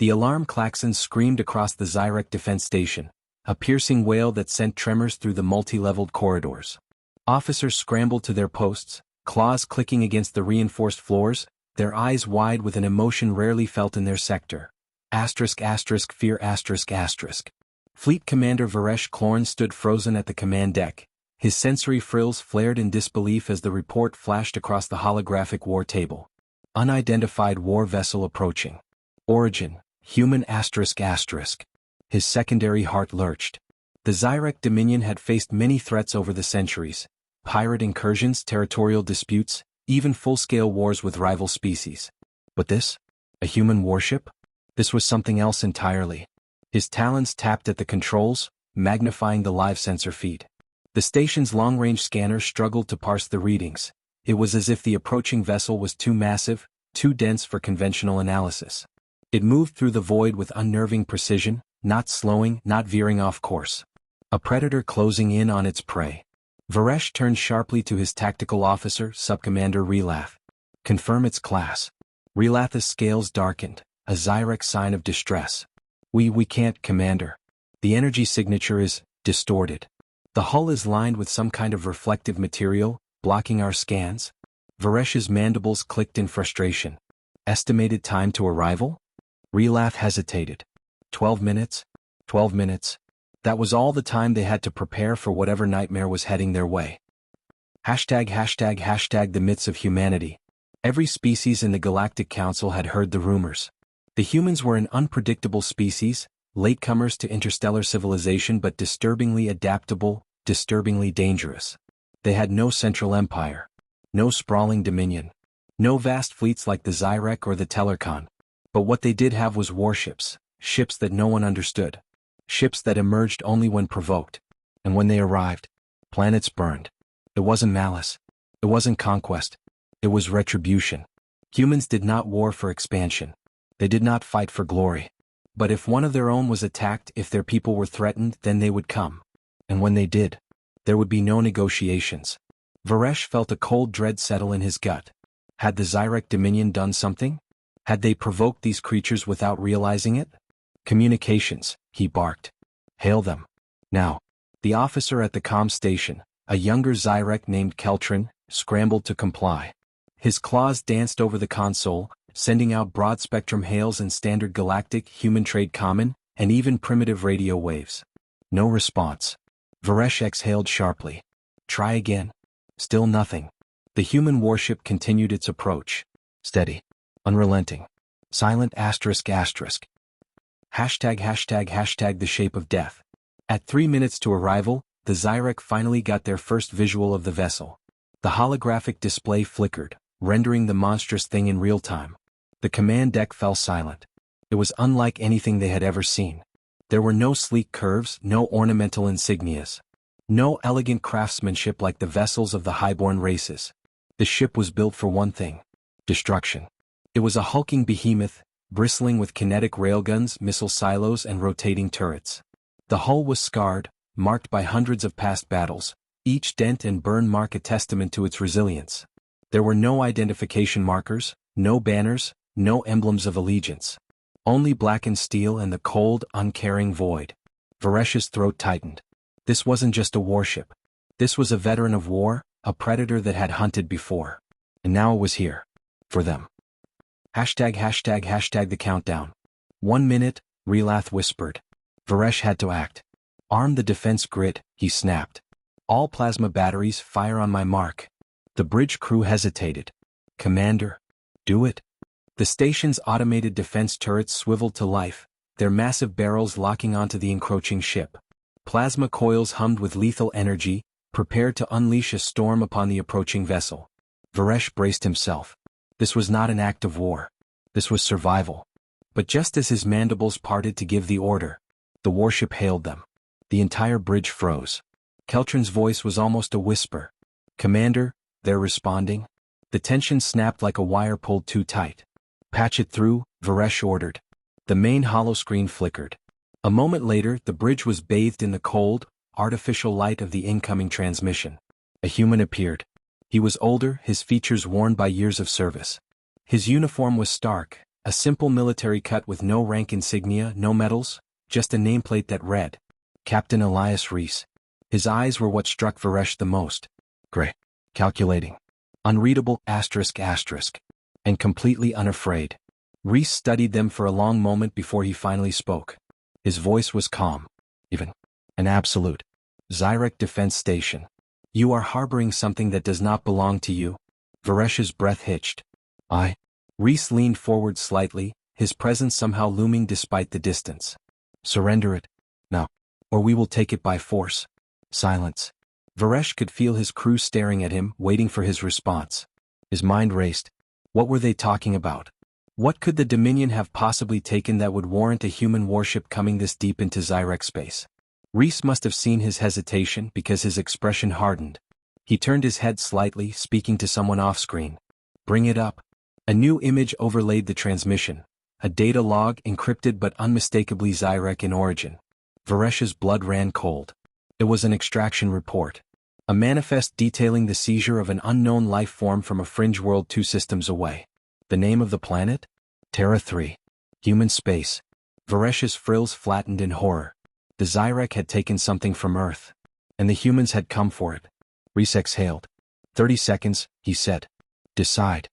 The alarm klaxon screamed across the Zyrek defense station, a piercing wail that sent tremors through the multi-leveled corridors. Officers scrambled to their posts, claws clicking against the reinforced floors, their eyes wide with an emotion rarely felt in their sector. Fear. Fleet Commander Varesh Klorn stood frozen at the command deck. His sensory frills flared in disbelief as the report flashed across the holographic war table. Unidentified war vessel approaching. Origin, human. His secondary heart lurched. The Zyrek Dominion had faced many threats over the centuries. Pirate incursions, territorial disputes, even full-scale wars with rival species. But this? A human warship? This was something else entirely. His talons tapped at the controls, magnifying the live sensor feed. The station's long-range scanner struggled to parse the readings. It was as if the approaching vessel was too massive, too dense for conventional analysis. It moved through the void with unnerving precision, not slowing, not veering off course. A predator closing in on its prey. Varesh turned sharply to his tactical officer, Subcommander Relath. Confirm its class. Relath's scales darkened, a Zyrek sign of distress. We can't, Commander. The energy signature is distorted. The hull is lined with some kind of reflective material, blocking our scans. Varesh's mandibles clicked in frustration. Estimated time to arrival? Relath hesitated. 12 minutes? 12 minutes. That was all the time they had to prepare for whatever nightmare was heading their way. The myths of humanity. Every species in the Galactic Council had heard the rumors. The humans were an unpredictable species, latecomers to interstellar civilization but disturbingly adaptable, disturbingly dangerous. They had no central empire. No sprawling dominion. No vast fleets like the Zyrek or the Tellerkon. But what they did have was warships, ships that no one understood. Ships that emerged only when provoked. And when they arrived, planets burned. It wasn't malice. It wasn't conquest. It was retribution. Humans did not war for expansion. They did not fight for glory. But if one of their own was attacked, if their people were threatened, then they would come. And when they did, there would be no negotiations. Varesh felt a cold dread settle in his gut. Had the Zyrek Dominion done something? Had they provoked these creatures without realizing it? Communications, he barked. Hail them. Now. The officer at the comm station, a younger Zyrek named Keltrin, scrambled to comply. His claws danced over the console, sending out broad-spectrum hails in standard galactic, human trade common, and even primitive radio waves. No response. Varesh exhaled sharply. Try again. Still nothing. The human warship continued its approach. Steady. Unrelenting. Silent. The shape of death. At 3 minutes to arrival, the Zyrek finally got their first visual of the vessel. The holographic display flickered, rendering the monstrous thing in real time. The command deck fell silent. It was unlike anything they had ever seen. There were no sleek curves, no ornamental insignias. No elegant craftsmanship like the vessels of the highborn races. The ship was built for one thing: destruction. It was a hulking behemoth, bristling with kinetic railguns, missile silos, and rotating turrets. The hull was scarred, marked by hundreds of past battles, each dent and burn mark a testament to its resilience. There were no identification markers, no banners, no emblems of allegiance. Only blackened steel and the cold, uncaring void. Varesh's throat tightened. This wasn't just a warship. This was a veteran of war, a predator that had hunted before. And now it was here. For them. The countdown. 1 minute, Relath whispered. Varesh had to act. Arm the defense grid, he snapped. All plasma batteries, fire on my mark. The bridge crew hesitated. Commander. Do it. The station's automated defense turrets swiveled to life, their massive barrels locking onto the encroaching ship. Plasma coils hummed with lethal energy, prepared to unleash a storm upon the approaching vessel. Varesh braced himself. This was not an act of war. This was survival. But just as his mandibles parted to give the order, the warship hailed them. The entire bridge froze. Keltrin's voice was almost a whisper. Commander, they're responding. The tension snapped like a wire pulled too tight. Patch it through, Varesh ordered. The main holoscreen flickered. A moment later, the bridge was bathed in the cold, artificial light of the incoming transmission. A human appeared. He was older, his features worn by years of service. His uniform was stark, A simple military cut with no rank insignia, no medals, just a nameplate that read, Captain Elias Reese. His eyes were what struck Varesh the most. Gray. Calculating. Unreadable, asterisk, and completely unafraid. Reese studied them for a long moment before he finally spoke. His voice was calm. Even. An absolute. Zyrek Defense Station. You are harboring something that does not belong to you. Varesh's breath hitched. Reese leaned forward slightly, his presence somehow looming despite the distance. Surrender it. Now. Or we will take it by force. Silence. Varesh could feel his crew staring at him, waiting for his response. His mind raced. What were they talking about? What could the Dominion have possibly taken that would warrant a human warship coming this deep into Zyrek space? Reese must have seen his hesitation because his expression hardened. He turned his head slightly, speaking to someone off-screen. Bring it up. A new image overlaid the transmission. A data log encrypted but unmistakably Zyrek in origin. Varesh's blood ran cold. It was an extraction report. A manifest detailing the seizure of an unknown life form from a fringe world 2 systems away. The name of the planet? Terra 3. Human space. Varesh's frills flattened in horror. The Zyrek had taken something from Earth. And the humans had come for it. Reese exhaled. 30 seconds, he said. Decide.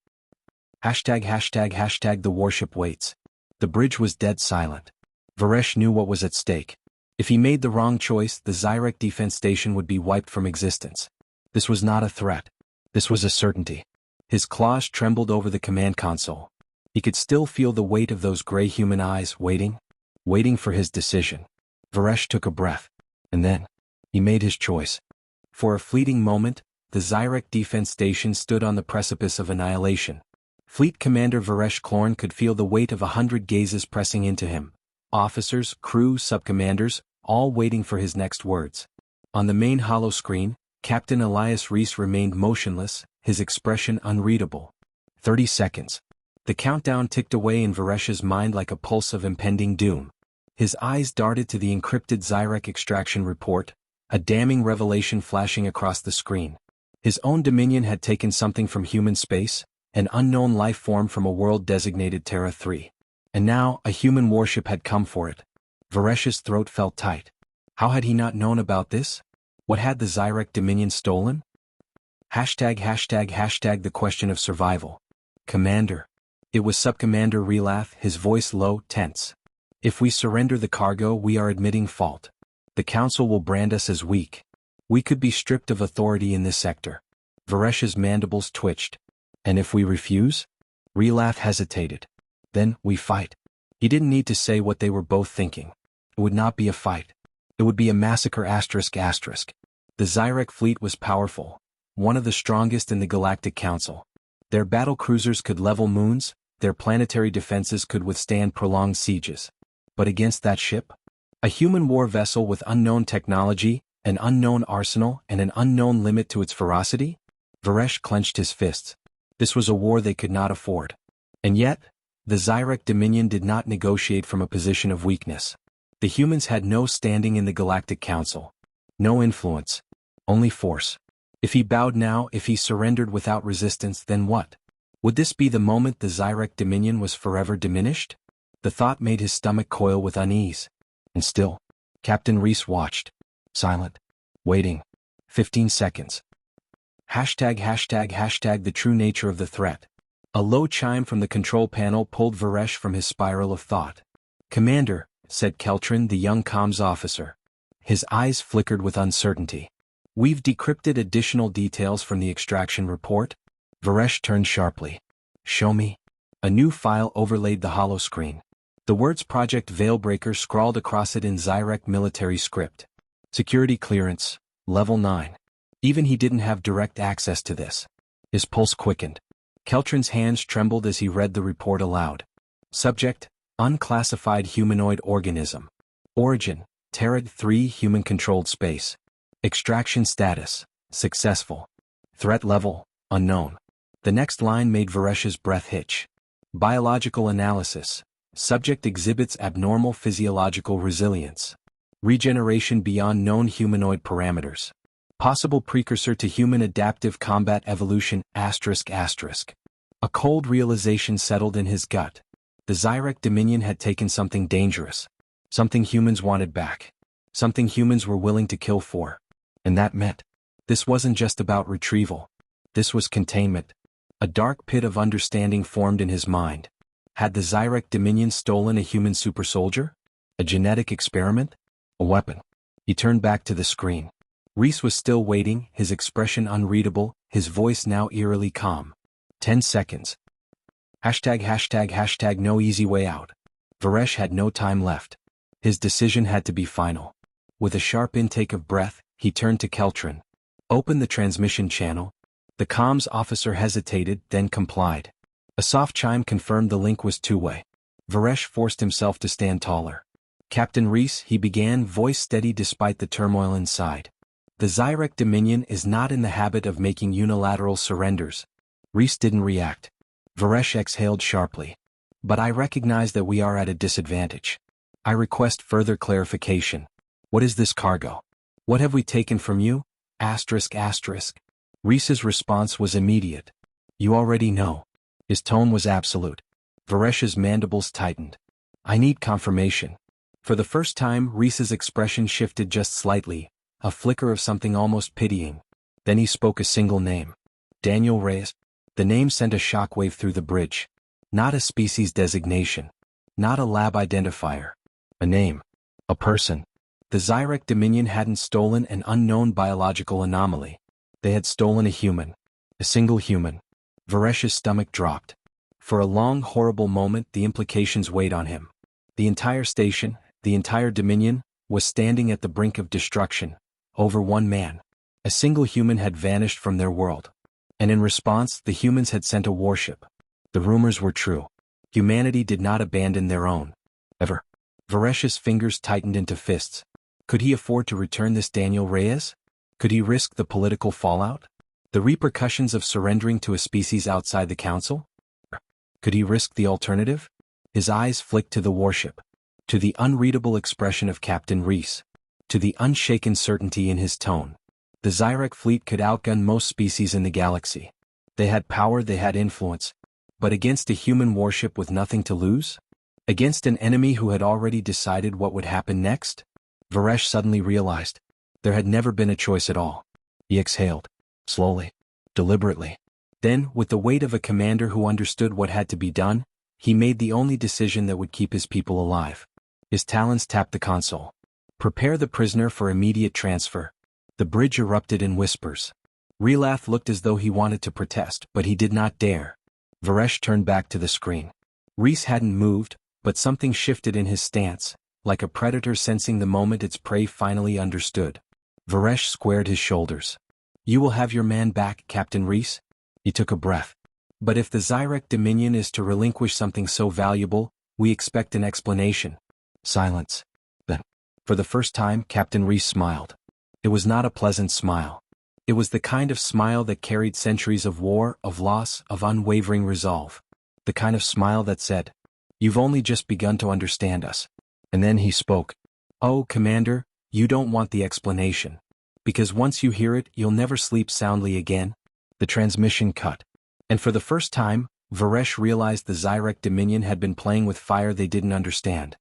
The warship waits. The bridge was dead silent. Varesh knew what was at stake. If he made the wrong choice, the Zyrek defense station would be wiped from existence. This was not a threat. This was a certainty. His claws trembled over the command console. He could still feel the weight of those gray human eyes waiting for his decision. Varesh took a breath. And then, he made his choice. For a fleeting moment, the Zyrek defense station stood on the precipice of annihilation. Fleet Commander Varesh Klorn could feel the weight of 100 gazes pressing into him. Officers, crew, subcommanders, all waiting for his next words. On the main holo screen, Captain Elias Reese remained motionless, his expression unreadable. 30 seconds. The countdown ticked away in Varesh's mind like a pulse of impending doom. His eyes darted to the encrypted Zyrek extraction report, a damning revelation flashing across the screen. His own Dominion had taken something from human space, an unknown life form from a world designated Terra 3. And now, a human warship had come for it. Varesh's throat felt tight. How had he not known about this? What had the Zyrek Dominion stolen? The question of survival. Commander. It was Subcommander Relath, his voice low, tense. If we surrender the cargo, we are admitting fault. The Council will brand us as weak. We could be stripped of authority in this sector. Varesh's mandibles twitched. And if we refuse? Relath hesitated. Then, we fight. He didn't need to say what they were both thinking. It would not be a fight. It would be a massacre asterisk. The Zyrek fleet was powerful, one of the strongest in the Galactic Council. Their battle cruisers could level moons, their planetary defenses could withstand prolonged sieges. But against that ship? A human war vessel with unknown technology, an unknown arsenal, and an unknown limit to its ferocity? Varesh clenched his fists. This was a war they could not afford. And yet, the Zyrek Dominion did not negotiate from a position of weakness. The humans had no standing in the Galactic Council. No influence. Only force. If he bowed now, if he surrendered without resistance, then what? Would this be the moment the Zyrek Dominion was forever diminished? The thought made his stomach coil with unease. And still, Captain Reese watched. Silent. Waiting. 15 seconds. The true nature of the threat. A low chime from the control panel pulled Varesh from his spiral of thought. Commander, said Keltrin, the young comms officer. His eyes flickered with uncertainty. We've decrypted additional details from the extraction report. Varesh turned sharply. Show me. A new file overlaid the holo screen. The words Project Veilbreaker scrawled across it in Zyrek military script. Security clearance, level 9. Even he didn't have direct access to this. His pulse quickened. Keltrin's hands trembled as he read the report aloud. Subject, unclassified humanoid organism. Origin, Terra 3 human-controlled space. Extraction status, successful. Threat level, unknown. The next line made Varesh's breath hitch. Biological analysis. Subject exhibits abnormal physiological resilience. Regeneration beyond known humanoid parameters. Possible precursor to human adaptive combat evolution ***. A cold realization settled in his gut. The Zyrek Dominion had taken something dangerous. Something humans wanted back. Something humans were willing to kill for. And that meant, this wasn't just about retrieval. This was containment. A dark pit of understanding formed in his mind. Had the Zyrek Dominion stolen a human super-soldier? A genetic experiment? A weapon? He turned back to the screen. Reese was still waiting, his expression unreadable, his voice now eerily calm. 10 seconds. ##### no easy way out. Varesh had no time left. His decision had to be final. With a sharp intake of breath, he turned to Keltrin. Open the transmission channel. The comms officer hesitated, then complied. A soft chime confirmed the link was two-way. Varesh forced himself to stand taller. Captain Reese, he began, voice steady despite the turmoil inside. The Zyrek Dominion is not in the habit of making unilateral surrenders. Reese didn't react. Varesh exhaled sharply. But I recognize that we are at a disadvantage. I request further clarification. What is this cargo? What have we taken from you? ***. Reese's response was immediate. You already know. His tone was absolute. Varesh's mandibles tightened. I need confirmation. For the first time, Reese's expression shifted just slightly, a flicker of something almost pitying. Then he spoke a single name. Daniel Reyes. The name sent a shockwave through the bridge. Not a species designation. Not a lab identifier. A name. A person. The Zyrek Dominion hadn't stolen an unknown biological anomaly. They had stolen a human. A single human. Varesh's stomach dropped. For a long, horrible moment, the implications weighed on him. The entire station, the entire Dominion, was standing at the brink of destruction. Over one man. A single human had vanished from their world. And in response, the humans had sent a warship. The rumors were true. Humanity did not abandon their own. Ever. Varesh's fingers tightened into fists. Could he afford to return this Daniel Reyes? Could he risk the political fallout? The repercussions of surrendering to a species outside the council? Could he risk the alternative? His eyes flicked to the warship. To the unreadable expression of Captain Reese. To the unshaken certainty in his tone. The Zyrek fleet could outgun most species in the galaxy. They had power, they had influence. But against a human warship with nothing to lose? Against an enemy who had already decided what would happen next? Varesh suddenly realized. There had never been a choice at all. He exhaled. Slowly. Deliberately. Then, with the weight of a commander who understood what had to be done, he made the only decision that would keep his people alive. His talons tapped the console. Prepare the prisoner for immediate transfer. The bridge erupted in whispers. Relath looked as though he wanted to protest, but he did not dare. Varesh turned back to the screen. Reese hadn't moved, but something shifted in his stance, like a predator sensing the moment its prey finally understood. Varesh squared his shoulders. You will have your man back, Captain Reese? He took a breath. But if the Zyrek Dominion is to relinquish something so valuable, we expect an explanation. Silence. Then, for the first time, Captain Reese smiled. It was not a pleasant smile. It was the kind of smile that carried centuries of war, of loss, of unwavering resolve. The kind of smile that said, You've only just begun to understand us. And then he spoke. Oh, Commander, you don't want the explanation. Because once you hear it, you'll never sleep soundly again. The transmission cut. And for the first time, Varesh realized the Zyrek Dominion had been playing with fire they didn't understand.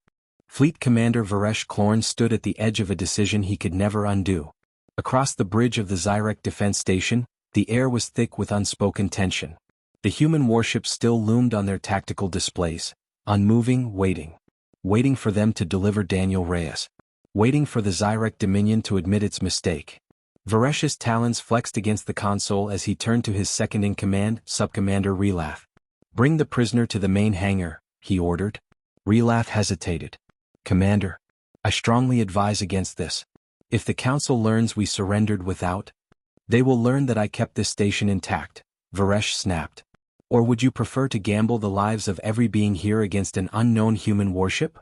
Fleet Commander Varesh Klorn stood at the edge of a decision he could never undo. Across the bridge of the Zyrek defense station, the air was thick with unspoken tension. The human warships still loomed on their tactical displays, unmoving, waiting. Waiting for them to deliver Daniel Reyes. Waiting for the Zyrek Dominion to admit its mistake. Varesh's talons flexed against the console as he turned to his second-in-command, Subcommander Relath. Bring the prisoner to the main hangar, he ordered. Relath hesitated. Commander, I strongly advise against this. If the Council learns we surrendered without, they will learn that I kept this station intact, Varesh snapped. Or would you prefer to gamble the lives of every being here against an unknown human warship?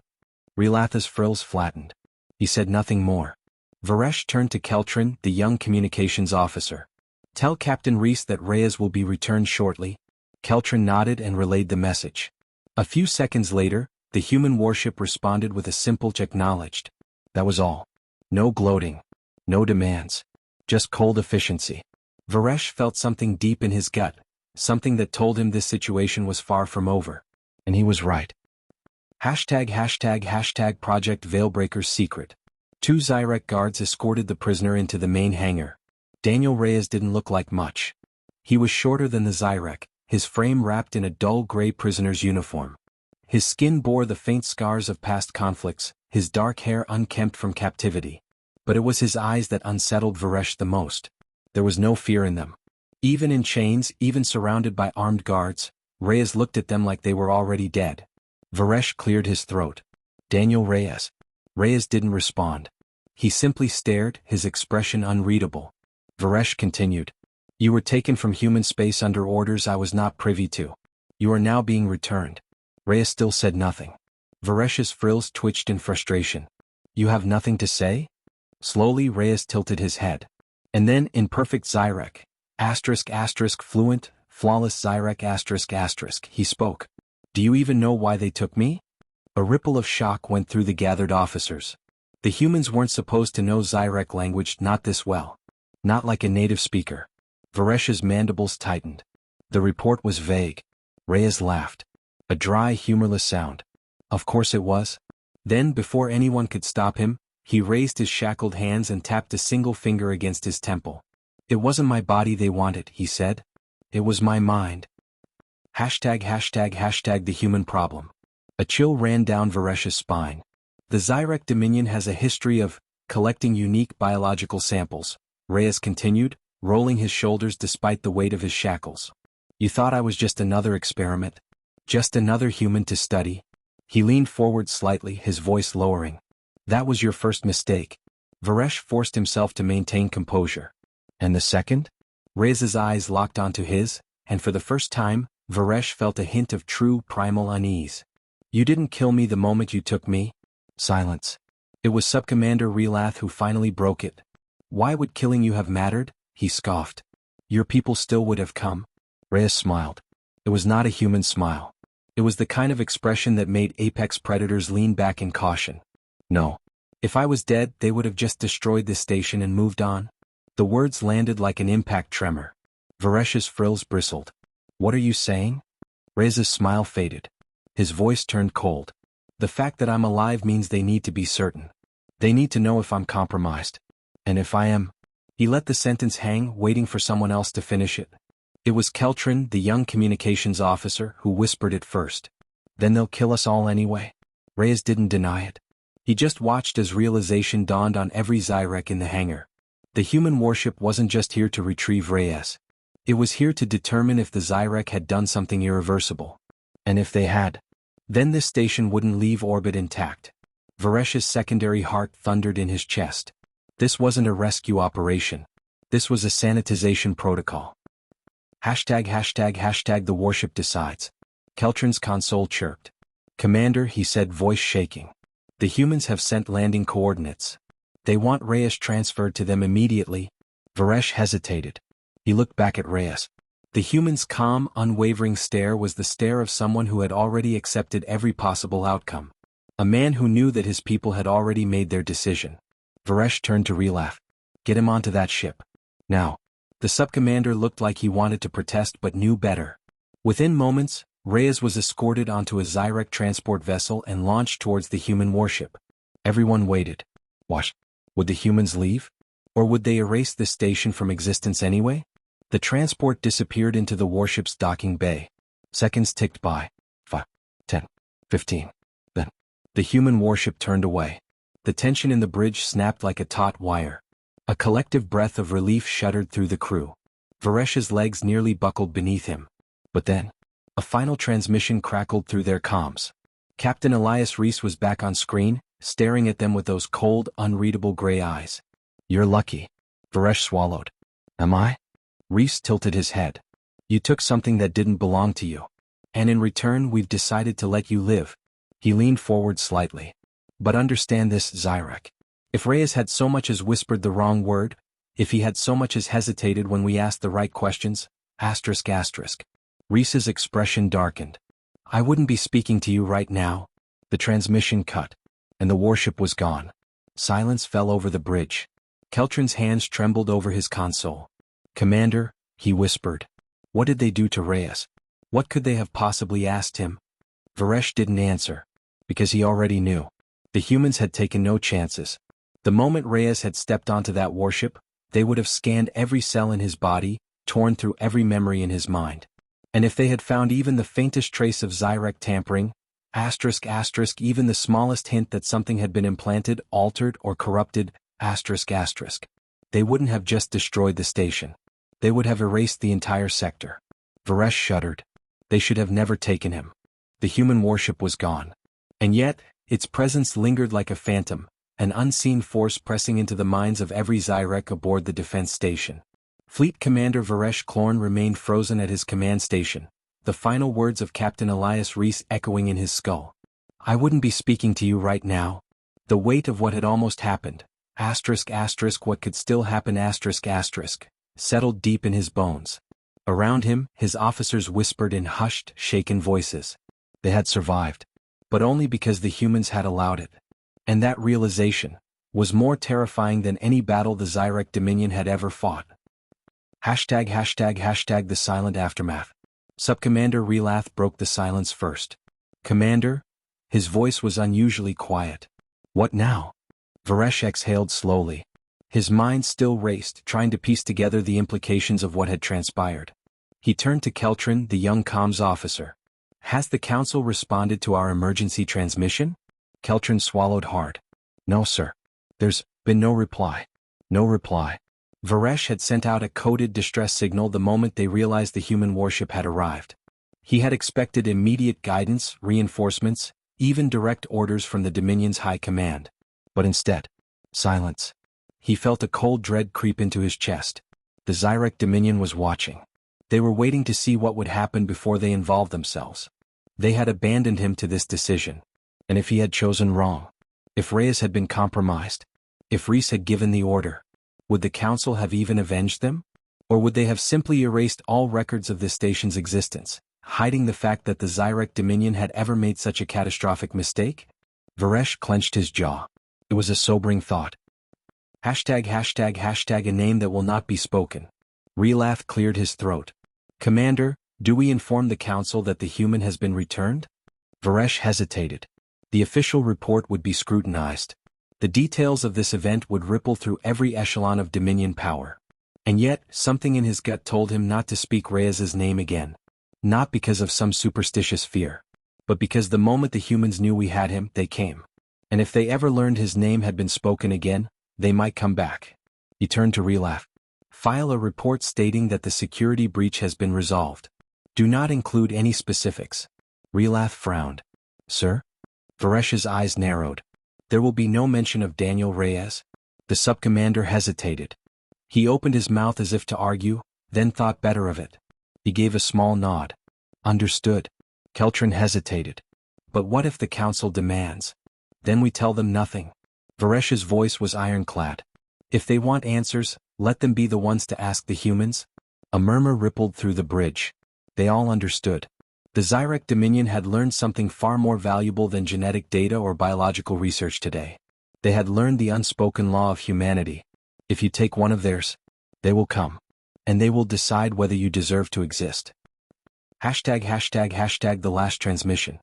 Relath's frills flattened. He said nothing more. Varesh turned to Keltrin, the young communications officer. Tell Captain Reese that Reyes will be returned shortly. Keltrin nodded and relayed the message. A few seconds later, the human warship responded with a simple acknowledged. That was all. No gloating. No demands. Just cold efficiency. Varesh felt something deep in his gut, something that told him this situation was far from over. And he was right. Hashtag Project Veilbreaker's secret. 2 Zyrek guards escorted the prisoner into the main hangar. Daniel Reyes didn't look like much. He was shorter than the Zyrek, his frame wrapped in a dull gray prisoner's uniform. His skin bore the faint scars of past conflicts, his dark hair unkempt from captivity. But it was his eyes that unsettled Varesh the most. There was no fear in them. Even in chains, even surrounded by armed guards, Reyes looked at them like they were already dead. Varesh cleared his throat. Daniel Reyes. Reyes didn't respond. He simply stared, his expression unreadable. Varesh continued. You were taken from human space under orders I was not privy to. You are now being returned. Reyes still said nothing. Varesh's frills twitched in frustration. You have nothing to say? Slowly Reyes tilted his head. And then, in perfect Zyrek, fluent, flawless Zyrek, he spoke. Do you even know why they took me? A ripple of shock went through the gathered officers. The humans weren't supposed to know Zyrek language, not this well. Not like a native speaker. Varesh's mandibles tightened. The report was vague. Reyes laughed. A dry, humorless sound. Of course it was. Then, before anyone could stop him, he raised his shackled hands and tapped a single finger against his temple. It wasn't my body they wanted, he said. It was my mind. Hashtag the human problem. A chill ran down Varesh's spine. The Zyrek Dominion has a history of collecting unique biological samples, Reyes continued, rolling his shoulders despite the weight of his shackles. You thought I was just another experiment? Just another human to study? He leaned forward slightly, his voice lowering. That was your first mistake. Varesh forced himself to maintain composure. And the second? Reyes's eyes locked onto his, and for the first time, Varesh felt a hint of true primal unease. You didn't kill me the moment you took me? Silence. It was Subcommander Relath who finally broke it. Why would killing you have mattered? He scoffed. Your people still would have come. Reyes smiled. It was not a human smile. It was the kind of expression that made apex predators lean back in caution. No. If I was dead, they would have just destroyed this station and moved on. The words landed like an impact tremor. Varesh's frills bristled. What are you saying? Reyes's smile faded. His voice turned cold. The fact that I'm alive means they need to be certain. They need to know if I'm compromised. And if I am. He let the sentence hang, waiting for someone else to finish it. It was Keltrin, the young communications officer, who whispered it first. Then they'll kill us all anyway. Reyes didn't deny it. He just watched as realization dawned on every Zyrek in the hangar. The human warship wasn't just here to retrieve Reyes. It was here to determine if the Zyrek had done something irreversible. And if they had, then this station wouldn't leave orbit intact. Varesh's secondary heart thundered in his chest. This wasn't a rescue operation. This was a sanitization protocol. Hashtag the warship decides. Keltrin's console chirped. Commander, he said, voice shaking. The humans have sent landing coordinates. They want Reyes transferred to them immediately. Varesh hesitated. He looked back at Reyes. The human's calm, unwavering stare was the stare of someone who had already accepted every possible outcome. A man who knew that his people had already made their decision. Varesh turned to Relath. Get him onto that ship. Now. The subcommander looked like he wanted to protest but knew better. Within moments, Reyes was escorted onto a Zyrek transport vessel and launched towards the human warship. Everyone waited. What? Would the humans leave? Or would they erase the station from existence anyway? The transport disappeared into the warship's docking bay. Seconds ticked by. 5, 10, 15. Then, the human warship turned away. The tension in the bridge snapped like a taut wire. A collective breath of relief shuddered through the crew. Varesh's legs nearly buckled beneath him. But then, a final transmission crackled through their comms. Captain Elias Reese was back on screen, staring at them with those cold, unreadable gray eyes. You're lucky. Varesh swallowed. Am I? Reese tilted his head. You took something that didn't belong to you. And in return, we've decided to let you live. He leaned forward slightly. But understand this, Zyrek. If Reyes had so much as whispered the wrong word, if he had so much as hesitated when we asked the right questions, **. Reese's expression darkened. I wouldn't be speaking to you right now. The transmission cut, and the warship was gone. Silence fell over the bridge. Keltrin's hands trembled over his console. Commander, he whispered. What did they do to Reyes? What could they have possibly asked him? Varesh didn't answer. Because he already knew. The humans had taken no chances. The moment Reyes had stepped onto that warship, they would have scanned every cell in his body, torn through every memory in his mind. And if they had found even the faintest trace of Zyrek tampering, even the smallest hint that something had been implanted, altered, or corrupted, they wouldn't have just destroyed the station. They would have erased the entire sector. Varesh shuddered. They should have never taken him. The human warship was gone. And yet, its presence lingered like a phantom, an unseen force pressing into the minds of every Zyrek aboard the defense station. Fleet Commander Varesh Klorn remained frozen at his command station, the final words of Captain Elias Reese echoing in his skull. I wouldn't be speaking to you right now. The weight of what had almost happened, what could still happen, settled deep in his bones. Around him, his officers whispered in hushed, shaken voices. They had survived. But only because the humans had allowed it. And that realization was more terrifying than any battle the Zyrek Dominion had ever fought. The silent aftermath. Subcommander Relath broke the silence first. Commander? His voice was unusually quiet. What now? Varesh exhaled slowly. His mind still raced, trying to piece together the implications of what had transpired. He turned to Keltrin, the young comms officer. Has the Council responded to our emergency transmission? Keltrin swallowed hard. No, sir. There's been no reply. No reply. Varesh had sent out a coded distress signal the moment they realized the human warship had arrived. He had expected immediate guidance, reinforcements, even direct orders from the Dominion's high command. But instead, silence. He felt a cold dread creep into his chest. The Zyrek Dominion was watching. They were waiting to see what would happen before they involved themselves. They had abandoned him to this decision. And if he had chosen wrong? If Reyes had been compromised? If Reese had given the order? Would the Council have even avenged them? Or would they have simply erased all records of this station's existence, hiding the fact that the Zyrek Dominion had ever made such a catastrophic mistake? Varesh clenched his jaw. It was a sobering thought. A name that will not be spoken. Relath cleared his throat. Commander, do we inform the Council that the human has been returned? Varesh hesitated. The official report would be scrutinized. The details of this event would ripple through every echelon of Dominion power. And yet, something in his gut told him not to speak Reyes's name again. Not because of some superstitious fear. But because the moment the humans knew we had him, they came. And if they ever learned his name had been spoken again, they might come back. He turned to Relath. File a report stating that the security breach has been resolved. Do not include any specifics. Relath frowned. Sir? Varesh's eyes narrowed. There will be no mention of Daniel Reyes? The subcommander hesitated. He opened his mouth as if to argue, then thought better of it. He gave a small nod. Understood. Keltrin hesitated. But what if the Council demands? Then we tell them nothing. Varesh's voice was ironclad. If they want answers, let them be the ones to ask the humans. A murmur rippled through the bridge. They all understood. The Zyrek Dominion had learned something far more valuable than genetic data or biological research today. They had learned the unspoken law of humanity. If you take one of theirs, they will come. And they will decide whether you deserve to exist. The last transmission.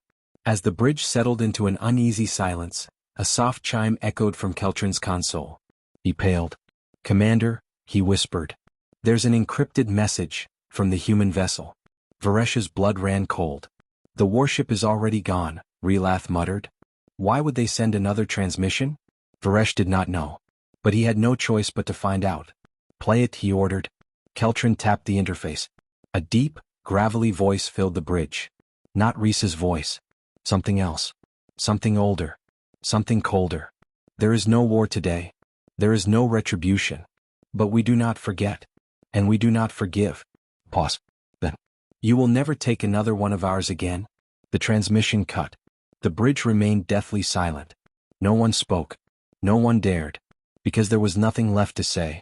As the bridge settled into an uneasy silence, a soft chime echoed from Keltrin's console. He paled. Commander, he whispered. There's an encrypted message from the human vessel. Varesh's blood ran cold. The warship is already gone, Relath muttered. Why would they send another transmission? Varesh did not know. But he had no choice but to find out. Play it, he ordered. Keltrin tapped the interface. A deep, gravelly voice filled the bridge. Not Reese's voice. Something else. Something older. Something colder. There is no war today. There is no retribution. But we do not forget. And we do not forgive. Pause. Then. You will never take another one of ours again. The transmission cut. The bridge remained deathly silent. No one spoke. No one dared. Because there was nothing left to say.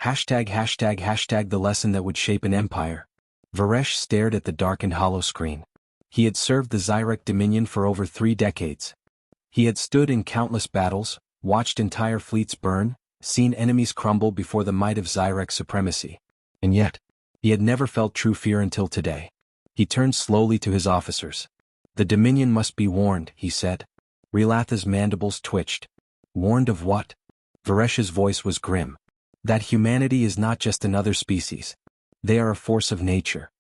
The lesson that would shape an empire. Varesh stared at the darkened hollow screen. He had served the Zyrek Dominion for over 3 decades. He had stood in countless battles, watched entire fleets burn, seen enemies crumble before the might of Zyrek supremacy. And yet, he had never felt true fear until today. He turned slowly to his officers. The Dominion must be warned, he said. Relatha's mandibles twitched. Warned of what? Varesh's voice was grim. That humanity is not just another species. They are a force of nature.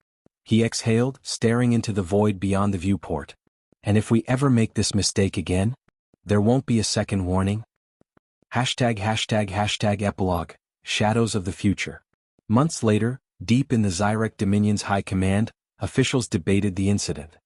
He exhaled, staring into the void beyond the viewport. And if we ever make this mistake again, there won't be a second warning? #epilogue. Shadows of the future. Months later, deep in the Zyrek Dominion's high command, officials debated the incident.